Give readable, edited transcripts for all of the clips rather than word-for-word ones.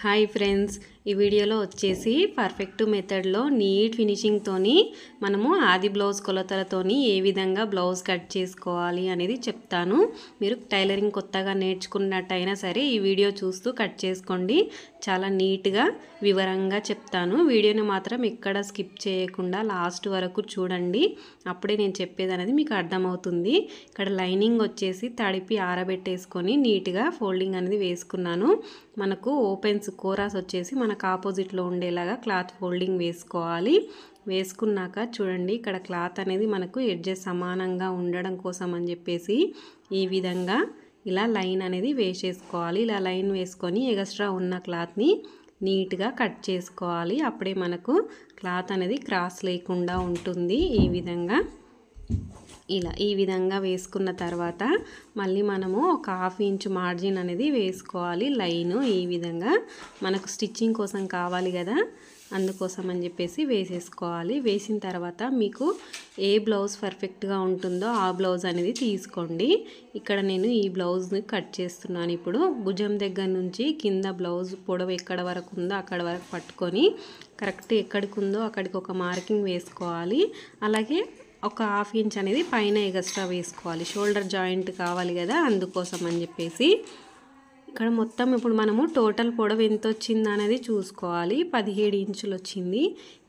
Hi friends, ఈ వీడియోలో వచ్చేసి పర్ఫెక్ట్ మెథడ్లో నీట్ ఫినిషింగ్తోని మనము ఆది బ్లౌజ్ కొలతలతోని ఏ విధంగా బ్లౌజ్ కట్ చేసుకోవాలి అనేది చెప్తాను. మీరు టైలరింగ్ కొత్తగా నేర్చుకున్నట్టయినా సరే ఈ వీడియో చూస్తూ కట్ చేసుకోండి. చాలా నీట్గా వివరంగా చెప్తాను. వీడియోని మాత్రం ఎక్కడ స్కిప్ చేయకుండా లాస్ట్ వరకు చూడండి. అప్పుడే నేను చెప్పేది అనేది మీకు అర్థమవుతుంది. ఇక్కడ లైనింగ్ వచ్చేసి తడిపి ఆరబెట్టేసుకొని నీట్గా ఫోల్డింగ్ అనేది వేసుకున్నాను. మనకు ఓపెన్స్ కోరాస్ వచ్చేసి మనకు ఆపోజిట్లో ఉండేలాగా క్లాత్ ఫోల్డింగ్ వేసుకోవాలి. వేసుకున్నాక చూడండి, ఇక్కడ క్లాత్ అనేది మనకు ఎడ్జెస్ సమానంగా ఉండడం కోసం అని చెప్పేసి ఈ విధంగా ఇలా లైన్ అనేది వేసేసుకోవాలి. ఇలా లైన్ వేసుకొని ఎక్స్ట్రా ఉన్న క్లాత్ని నీట్గా కట్ చేసుకోవాలి. అప్పుడే మనకు క్లాత్ అనేది క్రాస్ లేకుండా ఉంటుంది. ఈ విధంగా వేసుకున్న తర్వాత మళ్ళీ మనము ఒక హాఫ్ ఇంచ్ మార్జిన్ అనేది వేసుకోవాలి. లైను ఈ విధంగా మనకు స్టిచ్చింగ్ కోసం కావాలి కదా, అందుకోసం అని చెప్పేసి వేసేసుకోవాలి. వేసిన తర్వాత మీకు ఏ బ్లౌజ్ పర్ఫెక్ట్గా ఉంటుందో ఆ బ్లౌజ్ అనేది తీసుకోండి. ఇక్కడ నేను ఈ బ్లౌజ్ని కట్ చేస్తున్నాను. ఇప్పుడు భుజం దగ్గర నుంచి కింద బ్లౌజ్ పొడవు ఎక్కడ వరకు ఉందో అక్కడ వరకు పట్టుకొని కరెక్ట్ ఎక్కడికి ఉందో అక్కడికి ఒక మార్కింగ్ వేసుకోవాలి. అలాగే ఒక హాఫ్ ఇంచ్ అనేది పైన ఎక్స్ట్రా వేసుకోవాలి. షోల్డర్ జాయింట్ కావాలి కదా, అందుకోసం అని చెప్పేసి ఇక్కడ మొత్తం ఇప్పుడు మనము టోటల్ పొడవు ఎంత వచ్చింది అనేది చూసుకోవాలి. 17 ఇంచులు వచ్చింది.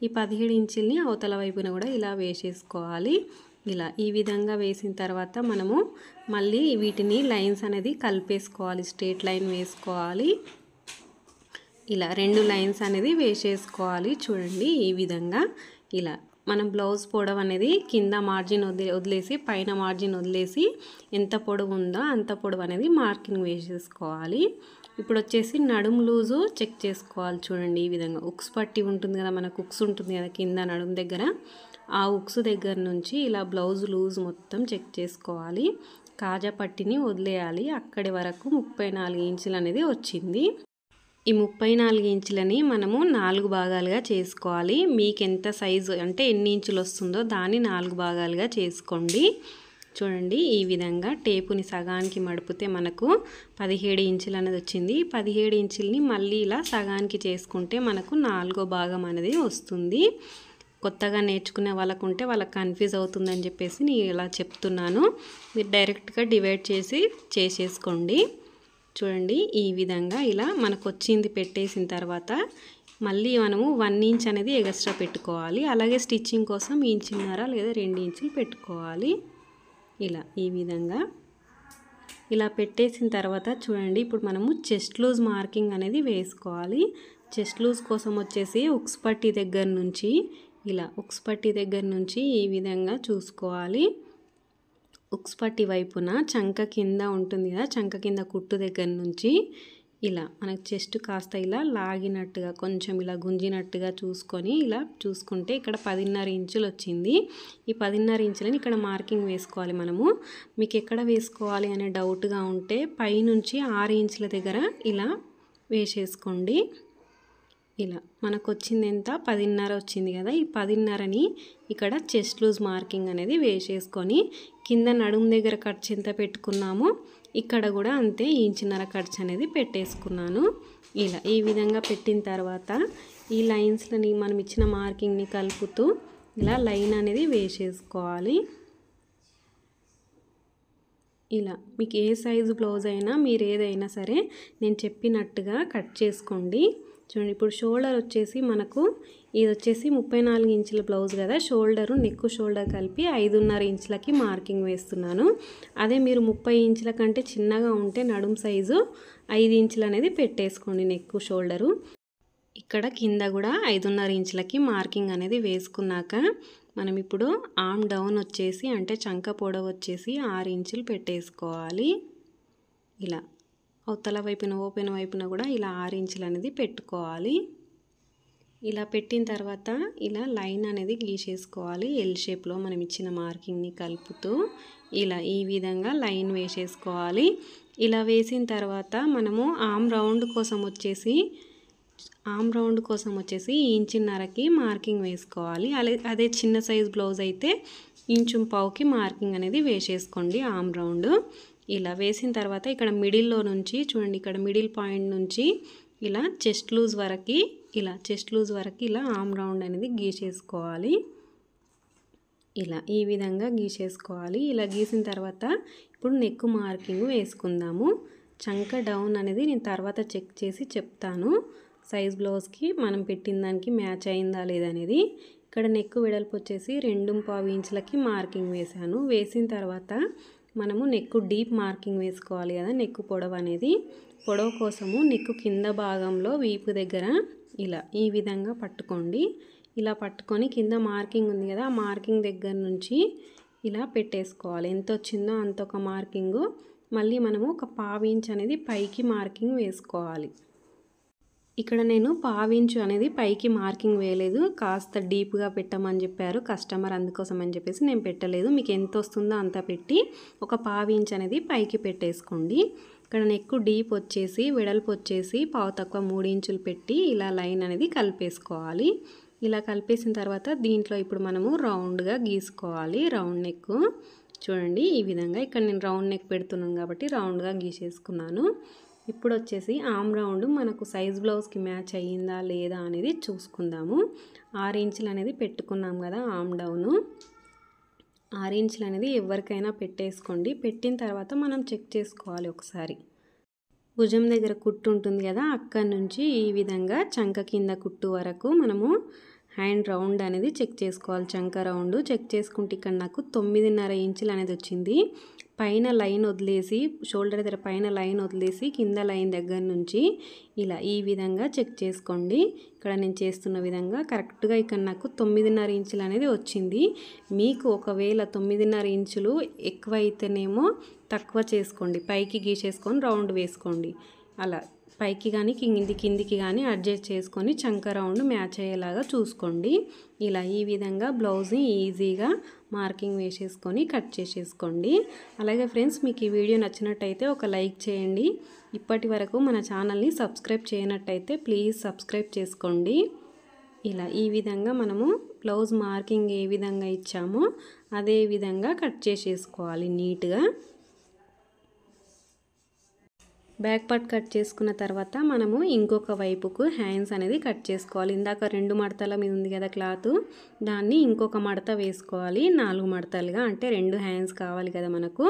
ఈ 17 ఇంచుల్ని అవతల వైపున కూడా ఇలా వేసేసుకోవాలి. ఈ విధంగా వేసిన తర్వాత మనము మళ్ళీ వీటిని లైన్స్ అనేది కలిపేసుకోవాలి. స్ట్రేట్ లైన్ వేసుకోవాలి. ఇలా 2 లైన్స్ అనేది వేసేసుకోవాలి. చూడండి, ఈ విధంగా మనం బ్లౌజ్ పొడవు అనేది కింద మార్జిన్ వదిలేసి పైన మార్జిన్ వదిలేసి ఎంత పొడవు ఉందో అంత పొడవు అనేది మార్కింగ్ వేసేసుకోవాలి. ఇప్పుడు వచ్చేసి నడుము లూజు చెక్ చేసుకోవాలి. చూడండి, ఈ విధంగా ఉక్స్ పట్టి ఉంటుంది కదా, మనకు ఉక్స్ ఉంటుంది కదా కింద నడుము దగ్గర, ఆ ఉక్స్ దగ్గర నుంచి ఇలా బ్లౌజ్ లూజ్ మొత్తం చెక్ చేసుకోవాలి. కాజా పట్టిని వదిలేయాలి. అక్కడి వరకు 34 ఇంచులు అనేది వచ్చింది. ఈ 34 ఇంచులని మనము 4 భాగాలుగా చేసుకోవాలి. మీకు ఎంత సైజు అంటే ఎన్ని ఇంచులు వస్తుందో దాన్ని 4 భాగాలుగా చేసుకోండి. చూడండి, ఈ విధంగా టేపుని సగానికి మడిపితే మనకు 17 ఇంచులు అనేది వచ్చింది. 17 ఇంచుల్ని మళ్ళీ ఇలా సగానికి చేసుకుంటే మనకు 4వ భాగం అనేది వస్తుంది. కొత్తగా నేర్చుకునే వాళ్ళకు ఉంటే వాళ్ళకి కన్ఫ్యూజ్ అవుతుందని చెప్పేసి నేను ఇలా చెప్తున్నాను. మీరు డైరెక్ట్గా డివైడ్ చేసేసుకోండి. చూడండి, ఈ విధంగా ఇలా మనకు వచ్చింది పెట్టేసిన తర్వాత మళ్ళీ మనము 1 ఇంచ్ అనేది ఎక్స్ట్రా పెట్టుకోవాలి. అలాగే స్టిచ్చింగ్ కోసం 1.5 ఇంచులు లేదా 2 ఇంచులు పెట్టుకోవాలి. ఈ విధంగా ఇలా పెట్టేసిన తర్వాత చూడండి, ఇప్పుడు మనము చెస్ట్ లూజ్ మార్కింగ్ అనేది వేసుకోవాలి. చెస్ట్ లూజ్ కోసం వచ్చేసి ఉక్స్ పట్టి దగ్గర నుంచి ఈ విధంగా చూసుకోవాలి. ఉక్స్ పట్టి వైపున చంక కింద ఉంటుంది కదా, చంక కింద కుట్టు దగ్గర నుంచి మనకు చెస్ట్ కాస్త ఇలా లాగినట్టుగా కొంచెం ఇలా గుంజినట్టుగా చూసుకొని చూసుకుంటే ఇక్కడ 10.5 ఇంచులు వచ్చింది. ఈ 10.5 ఇంచులని ఇక్కడ మార్కింగ్ వేసుకోవాలి. మనము మీకు ఎక్కడ వేసుకోవాలి అనే డౌట్గా ఉంటే పైనుంచి 6 ఇంచుల దగ్గర ఇలా వేసేసుకోండి. మనకు వచ్చింది ఎంత 10.5 వచ్చింది కదా, ఈ 10.5ని ఇక్కడ చెస్ట్ లూజ్ మార్కింగ్ అనేది వేసేసుకొని కింద నడుము దగ్గర ఖర్చు ఎంత పెట్టుకున్నామో ఇక్కడ కూడా అంతే 1.5 ఇంచు ఖర్చు అనేది పెట్టేసుకున్నాను. ఈ విధంగా పెట్టిన తర్వాత ఈ లైన్స్లని మనం ఇచ్చిన మార్కింగ్ని కలుపుతూ లైన్ అనేది వేసేసుకోవాలి. మీకు ఏ సైజు బ్లౌజ్ అయినా మీరు ఏదైనా సరే నేను చెప్పినట్టుగా కట్ చేసుకోండి. చూడండి, ఇప్పుడు షోల్డర్ వచ్చేసి మనకు ఇది వచ్చేసి 34 ఇంచుల బ్లౌజ్ కదా, షోల్డరు నెక్ షోల్డర్ కలిపి 5.5 ఇంచులకి మార్కింగ్ వేస్తున్నాను. అదే మీరు 30 ఇంచుల కంటే చిన్నగా ఉంటే నడుము సైజు 5 ఇంచులు అనేది పెట్టేసుకోండి నెక్ షోల్డరు. ఇక్కడ కింద కూడా 5.5 ఇంచులకి మార్కింగ్ అనేది వేసుకున్నాక మనం ఇప్పుడు ఆర్మ్ డౌన్ వచ్చేసి అంటే చంక పొడవు వచ్చేసి 6 ఇంచులు పెట్టేసుకోవాలి. అవతల వైపున ఓపెన్ వైపున కూడా 6 ఇంచులు అనేది పెట్టుకోవాలి. పెట్టిన తర్వాత లైన్ అనేది గీసేసుకోవాలి. ఎల్ షేప్లో మనం ఇచ్చిన మార్కింగ్ని కలుపుతూ ఈ విధంగా లైన్ వేసేసుకోవాలి. వేసిన తర్వాత మనము ఆర్మ్ రౌండ్ కోసం వచ్చేసి 1.5 ఇంచుకి మార్కింగ్ వేసుకోవాలి. అదే చిన్న సైజ్ బ్లౌజ్ అయితే 1.5 ఇంచుకి మార్కింగ్ అనేది వేసేసుకోండి ఆర్మ్ రౌండ్. వేసిన తర్వాత ఇక్కడ మిడిల్లో నుంచి చూడండి, ఇక్కడ మిడిల్ పాయింట్ నుంచి ఇలా చెస్ట్ లూజ్ వరకు ఇలా ఆర్మ్ రౌండ్ అనేది గీసేసుకోవాలి. ఇలా ఈ విధంగా గీసేసుకోవాలి. ఇలా గీసిన తర్వాత ఇప్పుడు నెక్ మార్కింగ్ వేసుకుందాము. చంక డౌన్ అనేది నేను తర్వాత చెక్ చేసి చెప్తాను. సైజ్ బ్లౌజ్కి మనం పెట్టిన దానికి మ్యాచ్ అయిందా లేదనేది. ఇక్కడ నెక్ వెడల్పు వచ్చేసి 2.5 ఇంచులకి మార్కింగ్ వేసాను. వేసిన తర్వాత మనము నెక్ డీప్ మార్కింగ్ వేసుకోవాలి కదా. నెక్ పొడవు అనేది పొడవు కోసము నెక్ కింద భాగంలో వీపు దగ్గర ఇలా ఈ విధంగా పట్టుకోండి. ఇలా పట్టుకొని కింద మార్కింగ్ ఉంది కదా, ఆ మార్కింగ్ దగ్గర నుంచి ఇలా పెట్టేసుకోవాలి. ఎంత వచ్చిందో అంత ఒక మార్కింగు. మళ్ళీ మనము ఒక 1/2 ఇంచ్ అనేది పైకి మార్కింగ్ వేసుకోవాలి. ఇక్కడ నేను 1/2 ఇంచు అనేది పైకి మార్కింగ్ వేయలేదు, కాస్త డీప్గా పెట్టమని చెప్పారు కస్టమర్, అందుకోసం అని చెప్పేసి నేను పెట్టలేదు. మీకు ఎంత వస్తుందో అంత పెట్టి ఒక 1/2 ఇంచ్ అనేది పైకి పెట్టేసుకోండి. ఇక్కడ నెక్ డీప్ వచ్చేసి వెడల్పు వచ్చేసి 3 ఇంచులు పెట్టి ఇలా లైన్ అనేది కలిపేసుకోవాలి. ఇలా కలిపేసిన తర్వాత దీంట్లో ఇప్పుడు మనము రౌండ్గా గీసుకోవాలి. రౌండ్ నెక్ చూడండి ఈ విధంగా. ఇక్కడ నేను రౌండ్ నెక్ పెడుతున్నాను కాబట్టి రౌండ్గా గీసేసుకున్నాను. ఇప్పుడు వచ్చేసి ఆర్మ్ రౌండ్ మనకు సైజ్ బ్లౌజ్కి మ్యాచ్ అయ్యిందా లేదా అనేది చూసుకుందాము. 6 ఇంచులు అనేది పెట్టుకున్నాం కదా ఆర్మ్ డౌను. 6 ఇంచులు అనేది ఎవరికైనా పెట్టేసుకోండి. పెట్టిన తర్వాత మనం చెక్ చేసుకోవాలి ఒకసారి. భుజం దగ్గర కుట్టు ఉంటుంది కదా, అక్కడి నుంచి ఈ విధంగా చంక కింద కుట్టు వరకు మనము హ్యాండ్ రౌండ్ అనేది చెక్ చేసుకోవాలి. చంక రౌండ్ చెక్ చేసుకుంటే ఇక్కడ నాకు 9.5 ఇంచులు అనేది వచ్చింది. పైన లైన్ వదిలేసి షోల్డర్ దగ్గర పైన లైన్ వదిలేసి కింద లైన్ దగ్గర నుంచి ఇలా ఈ విధంగా చెక్ చేసుకోండి. ఇక్కడ నేను చేస్తున్న విధంగా కరెక్ట్గా ఇక్కడ నాకు 9.5 ఇంచులు అనేది వచ్చింది. మీకు ఒకవేళ 9.5 ఇంచులు ఎక్కువ అయితేనేమో తక్కువ చేసుకోండి, పైకి గీసేసుకొని రౌండ్ వేసుకోండి. అలా పైకి కానీ కిందికి కానీ అడ్జస్ట్ చేసుకొని చంక రౌండ్ మ్యాచ్ అయ్యేలాగా చూసుకోండి. ఇలా ఈ విధంగా బ్లౌజ్ని ఈజీగా మార్కింగ్ వేసేసుకొని కట్ చేసేసుకోండి. అలాగే ఫ్రెండ్స్, మీకు ఈ వీడియో నచ్చినట్టయితే ఒక లైక్ చేయండి. ఇప్పటి వరకు మన ఛానల్ని సబ్స్క్రైబ్ చేయనట్టయితే ప్లీజ్ సబ్స్క్రైబ్ చేసుకోండి. ఇలా ఈ విధంగా మనము బ్లౌజ్ మార్కింగ్ ఏ విధంగా ఇచ్చామో అదే విధంగా కట్ చేసేసుకోవాలి నీట్గా. బ్యాక్ పార్ట్ కట్ చేసుకున్న తర్వాత మనము ఇంకొక వైపుకు హ్యాండ్స్ అనేది కట్ చేసుకోవాలి. ఇందాక 2 మడతల మీద ఉంది కదా క్లాత్, దాన్ని ఇంకొక మడత వేసుకోవాలి 4 మడతలుగా. అంటే 2 హ్యాండ్స్ కావాలి కదా మనకు,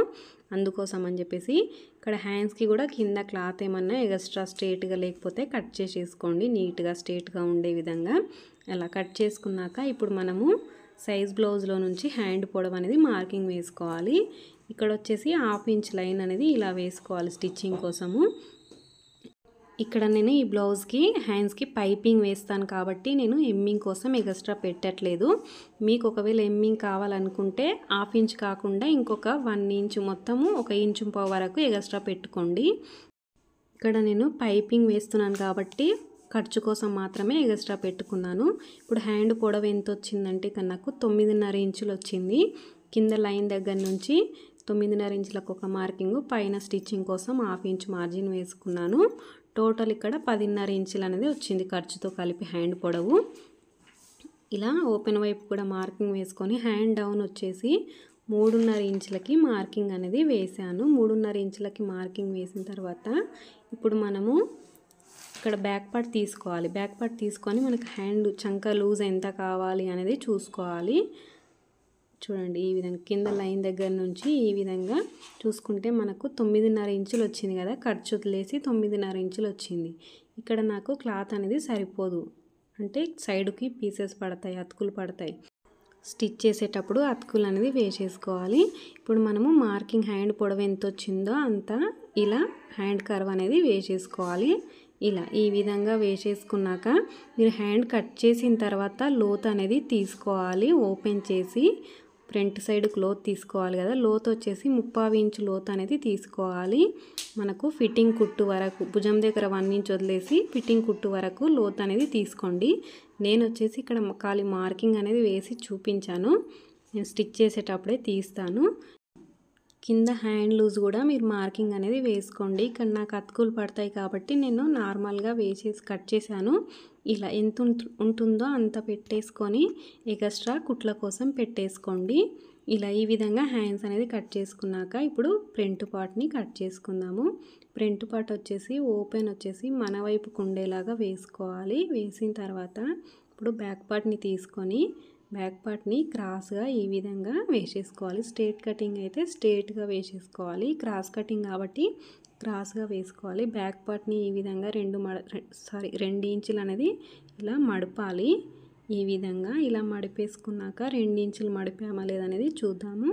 అందుకోసం అని చెప్పేసి ఇక్కడ హ్యాండ్స్కి కూడా కింద క్లాత్ ఏమన్నా ఎక్స్ట్రా స్ట్రేట్గా లేకపోతే కట్ చేసేసుకోండి నీట్గా స్ట్రేట్గా ఉండే విధంగా. అలా కట్ చేసుకున్నాక ఇప్పుడు మనము సైజ్ బ్లౌజ్లో నుంచి హ్యాండ్ పొడవు అనేది మార్కింగ్ వేసుకోవాలి. ఇక్కడ వచ్చేసి 1/2 ఇంచ్ లైన్ అనేది ఇలా వేసుకోవాలి స్టిచ్చింగ్ కోసము. ఇక్కడ నేను ఈ బ్లౌజ్కి హ్యాండ్స్కి పైపింగ్ వేస్తాను కాబట్టి నేను ఎమ్మింగ్ కోసం ఎక్స్ట్రా పెట్టట్లేదు. మీకు ఒకవేళ ఎమ్మింగ్ కావాలనుకుంటే 1/2 ఇంచ్ కాకుండా ఇంకొక 1 ఇంచ్ మొత్తము 1.5 ఇంచ్ వరకు ఎక్స్ట్రా పెట్టుకోండి. ఇక్కడ నేను పైపింగ్ వేస్తున్నాను కాబట్టి ఖర్చు కోసం మాత్రమే ఎక్స్ట్రా పెట్టుకున్నాను. ఇప్పుడు హ్యాండ్ పొడవు ఎంత వచ్చిందంటే ఇక్కడ నాకు 9.5 ఇంచులు వచ్చింది. కింద లైన్ దగ్గర నుంచి 9.5 ఇంచులకు ఒక మార్కింగ్, పైన స్టిచ్చింగ్ కోసం 1/2 ఇంచ్ మార్జిన్ వేసుకున్నాను. టోటల్ ఇక్కడ 10.5 ఇంచులు అనేది వచ్చింది ఖర్చుతో కలిపి హ్యాండ్ పొడవు. ఇలా ఓపెన్ వైపు కూడా మార్కింగ్ వేసుకొని హ్యాండ్ డౌన్ వచ్చేసి 3.5 ఇంచులకి మార్కింగ్ అనేది వేసాను. 3.5 ఇంచులకి మార్కింగ్ వేసిన తర్వాత ఇప్పుడు మనము ఇక్కడ బ్యాక్ పార్ట్ తీసుకోవాలి. బ్యాక్ పార్ట్ తీసుకొని మనకు హ్యాండ్ చంక లూజ్ ఎంత కావాలి అనేది చూసుకోవాలి. చూడండి ఈ విధంగా కింద లైన్ దగ్గర నుంచి ఈ విధంగా చూసుకుంటే మనకు 9.5 ఇంచులు వచ్చింది కదా, ఖర్చు వదిలేసి 9.5 ఇంచులు వచ్చింది. ఇక్కడ నాకు క్లాత్ అనేది సరిపోదు, అంటే సైడ్కి పీసెస్ పడతాయి, అతుకులు పడతాయి. స్టిచ్ చేసేటప్పుడు అతుకులు అనేది వేసేసుకోవాలి. ఇప్పుడు మనము మార్కింగ్ హ్యాండ్ పొడవు ఎంత వచ్చిందో అంత ఇలా హ్యాండ్ కర్వ్ అనేది వేసేసుకోవాలి. ఇలా ఈ విధంగా వేసేసుకున్నాక మీరు హ్యాండ్ కట్ చేసిన తర్వాత లోత్ అనేది తీసుకోవాలి. ఓపెన్ చేసి ఫ్రంట్ సైడ్ క్లోత్ తీసుకోవాలి కదా, లోత్ వచ్చేసి 3/4 ఇంచు లోత్ అనేది తీసుకోవాలి. మనకు ఫిట్టింగ్ కుట్టు వరకు భుజం దగ్గర 1 ఇంచ్ వదిలేసి ఫిట్టింగ్ కుట్టు వరకు లోత్ అనేది తీసుకోండి. నేను వచ్చేసి ఇక్కడ ఖాళీ మార్కింగ్ అనేది వేసి చూపించాను, నేను స్టిచ్ చేసేటప్పుడే తీస్తాను. కింద హ్యాండ్ లూజ్ కూడా మీరు మార్కింగ్ అనేది వేసుకోండి. ఇక్కడ నాకు అతుకులు పడతాయి కాబట్టి నేను నార్మల్గా వేసేసి కట్ చేశాను. ఇలా ఎంత ఉంటుందో అంత పెట్టేసుకొని ఎక్స్ట్రా కుట్ల కోసం పెట్టేసుకోండి. ఇలా ఈ విధంగా హ్యాండ్స్ అనేది కట్ చేసుకున్నాక ఇప్పుడు ఫ్రంట్ పార్ట్ని కట్ చేసుకుందాము. ఫ్రంట్ పార్ట్ వచ్చేసి ఓపెన్ వచ్చేసి మన వైపుకు ఉండేలాగా వేసుకోవాలి. వేసిన తర్వాత ఇప్పుడు బ్యాక్ పార్ట్ని తీసుకొని బ్యాక్ పార్ట్ని క్రాస్గా ఈ విధంగా వేసేసుకోవాలి. స్ట్రేట్ కటింగ్ అయితే స్ట్రేట్గా వేసేసుకోవాలి. క్రాస్ కటింగ్ కాబట్టి క్రాస్గా వేసుకోవాలి. బ్యాక్ పార్ట్ని ఈ విధంగా 2 ఇంచులు అనేది ఇలా మడపాలి. ఈ విధంగా ఇలా మడిపేసుకున్నాక 2 ఇంచులు మడిపామా లేదనేది చూద్దాము.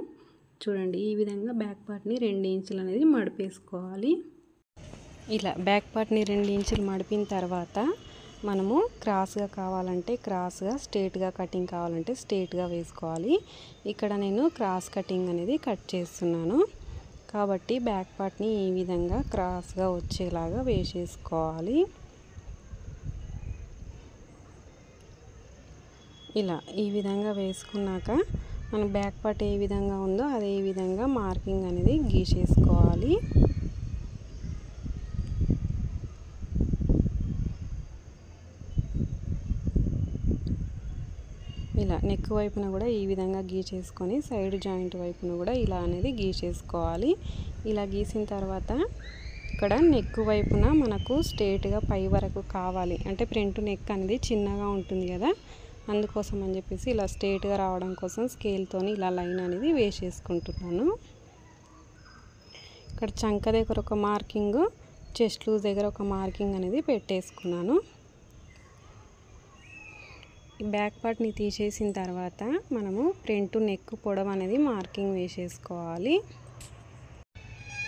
చూడండి, ఈ విధంగా బ్యాక్ పార్ట్ని 2 ఇంచులు అనేది మడిపేసుకోవాలి. ఇలా బ్యాక్ పార్ట్ని 2 ఇంచులు మడిపిన తర్వాత మనము క్రాస్గా కావాలంటే క్రాస్గా, స్ట్రేట్గా కటింగ్ కావాలంటే స్ట్రేట్గా వేసుకోవాలి. ఇక్కడ నేను క్రాస్ కటింగ్ అనేది కట్ చేస్తున్నాను కాబట్టి బ్యాక్ పార్ట్ని ఈ విధంగా క్రాస్గా వచ్చేలాగా వేసేసుకోవాలి. ఇలా ఈ విధంగా వేసుకున్నాక మన బ్యాక్ పార్ట్ ఏ విధంగా ఉందో అదే విధంగా మార్కింగ్ అనేది గీసేసుకోవాలి. ఇలా నెక్ వైపున కూడా ఈ విధంగా గీసేసుకొని సైడ్ జాయింట్ వైపున కూడా ఇలా అనేది గీసేసుకోవాలి. ఇలా గీసిన తర్వాత ఇక్కడ నెక్ వైపున మనకు స్ట్రేట్గా పై వరకు కావాలి అంటే ఫ్రంట్ నెక్ అనేది చిన్నగా ఉంటుంది కదా, అందుకోసం అని చెప్పేసి ఇలా స్ట్రేట్గా రావడం కోసం స్కేల్తోని ఇలా లైన్ అనేది వేసేసుకుంటున్నాను. ఇక్కడ చంక దగ్గర ఒక మార్కింగ్, చెస్ట్ లూజ్ దగ్గర ఒక మార్కింగ్ అనేది పెట్టేసుకున్నాను. ఈ బ్యాక్ పార్ట్ని తీసేసిన తర్వాత మనము ఫ్రంట్ నెక్ పొడవు అనేది మార్కింగ్ వేసేసుకోవాలి.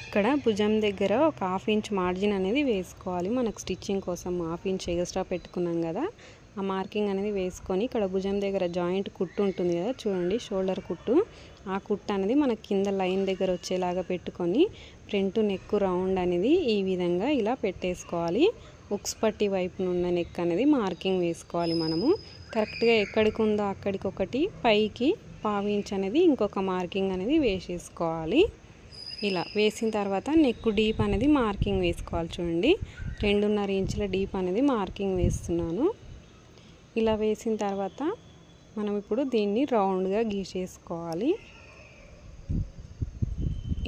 ఇక్కడ భుజం దగ్గర ఒక 1/2 ఇంచ్ మార్జిన్ అనేది వేసుకోవాలి. మనకు స్టిచ్చింగ్ కోసం 1/2 ఇంచ్ ఎక్స్ట్రా పెట్టుకున్నాం కదా, ఆ మార్కింగ్ అనేది వేసుకొని ఇక్కడ భుజం దగ్గర జాయింట్ కుట్టు ఉంటుంది కదా, చూడండి షోల్డర్ కుట్టు, ఆ కుట్టు అనేది మన కింద లైన్ దగ్గర వచ్చేలాగా పెట్టుకొని ఫ్రంట్ నెక్ రౌండ్ అనేది ఈ విధంగా ఇలా పెట్టేసుకోవాలి. ఉక్స్ పట్టి వైపున ఉన్న నెక్ అనేది మార్కింగ్ వేసుకోవాలి. మనము కరెక్ట్గా ఎక్కడికి ఉందో అక్కడికి ఒకటి, పైకి 1/2 ఇంచ్ అనేది ఇంకొక మార్కింగ్ అనేది వేసేసుకోవాలి. ఇలా వేసిన తర్వాత నెక్ డీప్ అనేది మార్కింగ్ వేసుకోవాలి. చూడండి 2.5 ఇంచుల డీప్ అనేది మార్కింగ్ వేస్తున్నాను. ఇలా వేసిన తర్వాత మనం ఇప్పుడు దీన్ని రౌండ్గా గీసేసుకోవాలి.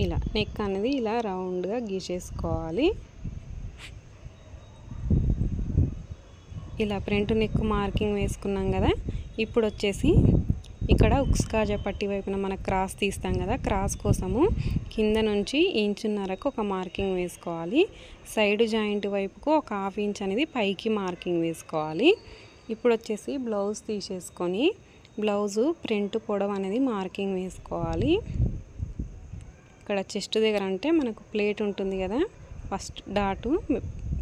ఇలా నెక్ అనేది ఇలా రౌండ్గా గీసేసుకోవాలి. ఇలా ఫ్రంట్ నెక్ మార్కింగ్ వేసుకున్నాం కదా, ఇప్పుడు వచ్చేసి ఇక్కడ ఉక్స్ కాజా పట్టి వైపున మన క్రాస్ తీస్తాం కదా, క్రాస్ కోసము కింద నుంచి 1.5 ఇంచుకు ఒక మార్కింగ్ వేసుకోవాలి. సైడ్ జాయింట్ వైపుకు ఒక 1/2 ఇంచ్ అనేది పైకి మార్కింగ్ వేసుకోవాలి. ఇప్పుడు వచ్చేసి బ్లౌజ్ తీసేసుకొని బ్లౌజు ఫ్రంట్ పొడవు అనేది మార్కింగ్ వేసుకోవాలి. ఇక్కడ చెస్ట్ దగ్గర అంటే మనకు ప్లేట్ ఉంటుంది కదా, ఫస్ట్ డాటు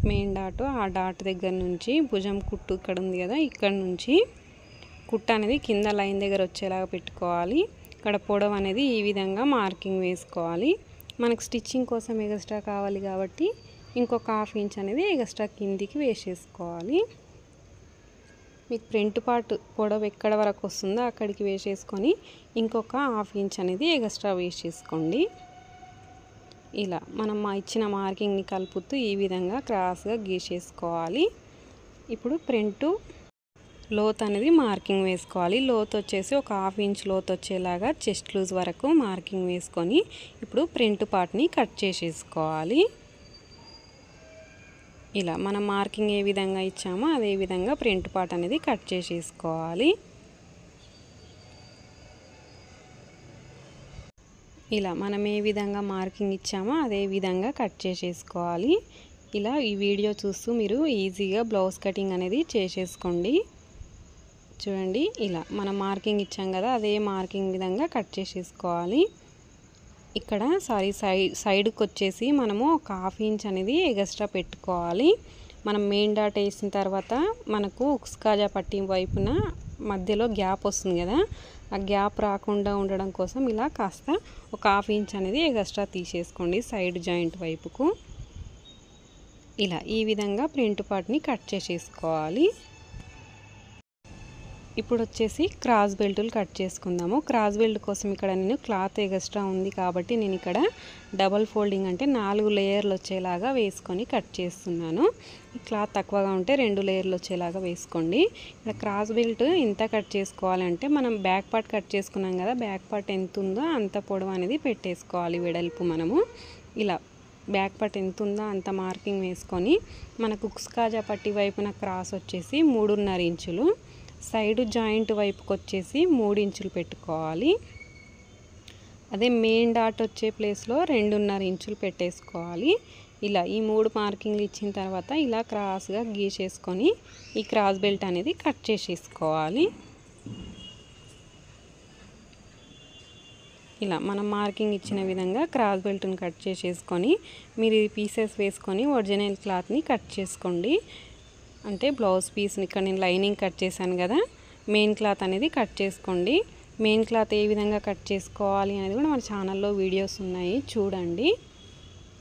మెయిన్ డాటు, ఆ డాట్ దగ్గర నుంచి భుజం కుట్టు ఇక్కడ ఉంది కదా, ఇక్కడ నుంచి కుట్టు అనేది కింద లైన్ దగ్గర వచ్చేలాగా పెట్టుకోవాలి. ఇక్కడ పొడవు అనేది ఈ విధంగా మార్కింగ్ వేసుకోవాలి. మనకు స్టిచ్చింగ్ కోసం ఎక్స్ట్రా కావాలి కాబట్టి ఇంకొక 1/2 ఇంచ్ అనేది ఎక్స్ట్రా కిందికి వేసేసుకోవాలి. మీకు ఫ్రంట్ పార్ట్ పొడవు ఎక్కడ వరకు వస్తుందో అక్కడికి వేసేసుకొని ఇంకొక 1/2 ఇంచ్ అనేది ఎక్స్ట్రా వేసేసుకోండి. ఇలా మనం ఇచ్చిన మార్కింగ్ని కలుపుతూ ఈ విధంగా క్రాస్గా గీసేసుకోవాలి. ఇప్పుడు ఫ్రంట్ లోత్ అనేది మార్కింగ్ వేసుకోవాలి. లోత్ వచ్చేసి ఒక 1/2 ఇంచ్ లోత్ వచ్చేలాగా చెస్ట్ లూజ్ వరకు మార్కింగ్ వేసుకొని ఇప్పుడు ఫ్రంట్ పార్ట్ని కట్ చేసేసుకోవాలి. ఇలా మనం మార్కింగ్ ఏ విధంగా ఇచ్చామో అదే విధంగా ఫ్రంట్ పార్ట్ అనేది కట్ చేసేసుకోవాలి. ఇలా మనం ఏ విధంగా మార్కింగ్ ఇచ్చామో అదే విధంగా కట్ చేసేసుకోవాలి. ఇలా ఈ వీడియో చూస్తూ మీరు ఈజీగా బ్లౌజ్ కటింగ్ అనేది చేసేసుకోండి. చూడండి, ఇలా మనం మార్కింగ్ ఇచ్చాం కదా, అదే మార్కింగ్ విధంగా కట్ చేసేసుకోవాలి. ఇక్కడ సైడ్కి వచ్చేసి మనము ఒక 1/2 ఇంచ్ అనేది ఎక్స్ట్రా పెట్టుకోవాలి. మనం మెయిన్ డాట్ వేసిన తర్వాత మనకు ఉక్స్ కాజా పట్టి వైపున మధ్యలో గ్యాప్ వస్తుంది కదా, ఆ గ్యాప్ రాకుండా ఉండడం కోసం ఇలా కాస్త ఒక 1/2 ఇంచ్ అనేది ఎక్స్ట్రా తీసేసుకోండి సైడ్ జాయింట్ వైపుకు. ఇలా ఈ విధంగా ఫ్రంట్ పార్ట్ని కట్ చేసేసుకోవాలి. ఇప్పుడు వచ్చేసి క్రాస్ బెల్టులు కట్ చేసుకుందాము. క్రాస్ బెల్ట్ కోసం ఇక్కడ నేను క్లాత్ ఎక్స్ట్రా ఉంది కాబట్టి నేను ఇక్కడ డబల్ ఫోల్డింగ్ అంటే 4 లేయర్లు వచ్చేలాగా వేసుకొని కట్ చేస్తున్నాను. ఈ క్లాత్ తక్కువగా ఉంటే 2 లేయర్లు వచ్చేలాగా వేసుకోండి. ఇక్కడ క్రాస్ బెల్ట్ ఇంత కట్ చేసుకోవాలంటే మనం బ్యాక్ పార్ట్ కట్ చేసుకున్నాం కదా, బ్యాక్ పార్ట్ ఎంత ఉందో అంత పొడవు అనేది పెట్టేసుకోవాలి వెడల్పు. మనము ఇలా బ్యాక్ పార్ట్ ఎంత ఉందో అంత మార్కింగ్ వేసుకొని మనకు కుక్స్కాజా పట్టి వైపున క్రాస్ వచ్చేసి 3.5 ఇంచులు, సైడ్ జాయింట్ వైపుకి వచ్చేసి 3 ఇంచులు పెట్టుకోవాలి. అదే మెయిన్ డాట్ వచ్చే ప్లేస్లో 2.5 ఇంచులు పెట్టేసుకోవాలి. ఇలా ఈ 3 మార్కింగ్లు ఇచ్చిన తర్వాత ఇలా క్రాస్గా గీసేసుకొని ఈ క్రాస్ బెల్ట్ అనేది కట్ చేసేసుకోవాలి. ఇలా మనం మార్కింగ్ ఇచ్చిన విధంగా క్రాస్ బెల్ట్ని కట్ చేసేసుకొని మీరు ఈ పీసెస్ వేసుకొని ఒరిజినల్ క్లాత్ని కట్ చేసుకోండి. అంటే బ్లౌజ్ పీస్ని ఇక్కడ నేను లైనింగ్ కట్ చేశాను కదా, మెయిన్ క్లాత్ అనేది కట్ చేసుకోండి. మెయిన్ క్లాత్ ఏ విధంగా కట్ చేసుకోవాలి అనేది కూడా మన ఛానల్లో వీడియోస్ ఉన్నాయి, చూడండి.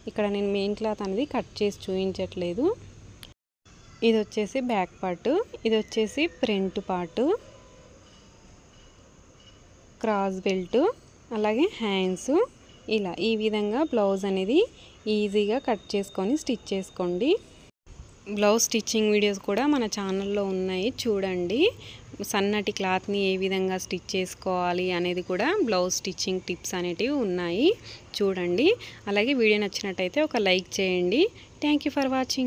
ఇక్కడ నేను మెయిన్ క్లాత్ అనేది కట్ చేసి చూపించట్లేదు. ఇది వచ్చేసి బ్యాక్ పార్ట్, ఇది వచ్చేసి ఫ్రంట్ పార్ట్, క్రాస్ బెల్ట్, అలాగే హ్యాండ్స్. ఇలా ఈ విధంగా బ్లౌజ్ అనేది ఈజీగా కట్ చేసుకొని స్టిచ్ చేసుకోండి. బ్లౌజ్ స్టిచ్చింగ్ వీడియోస్ కూడా మన ఛానల్లో ఉన్నాయి, చూడండి. సన్నటి క్లాత్ని ఏ విధంగా స్టిచ్ చేసుకోవాలి అనేది కూడా బ్లౌజ్ స్టిచ్చింగ్ టిప్స్ అనేటివి ఉన్నాయి, చూడండి. అలాగే వీడియో నచ్చినట్టయితే ఒక లైక్ చేయండి. Thank you for watching.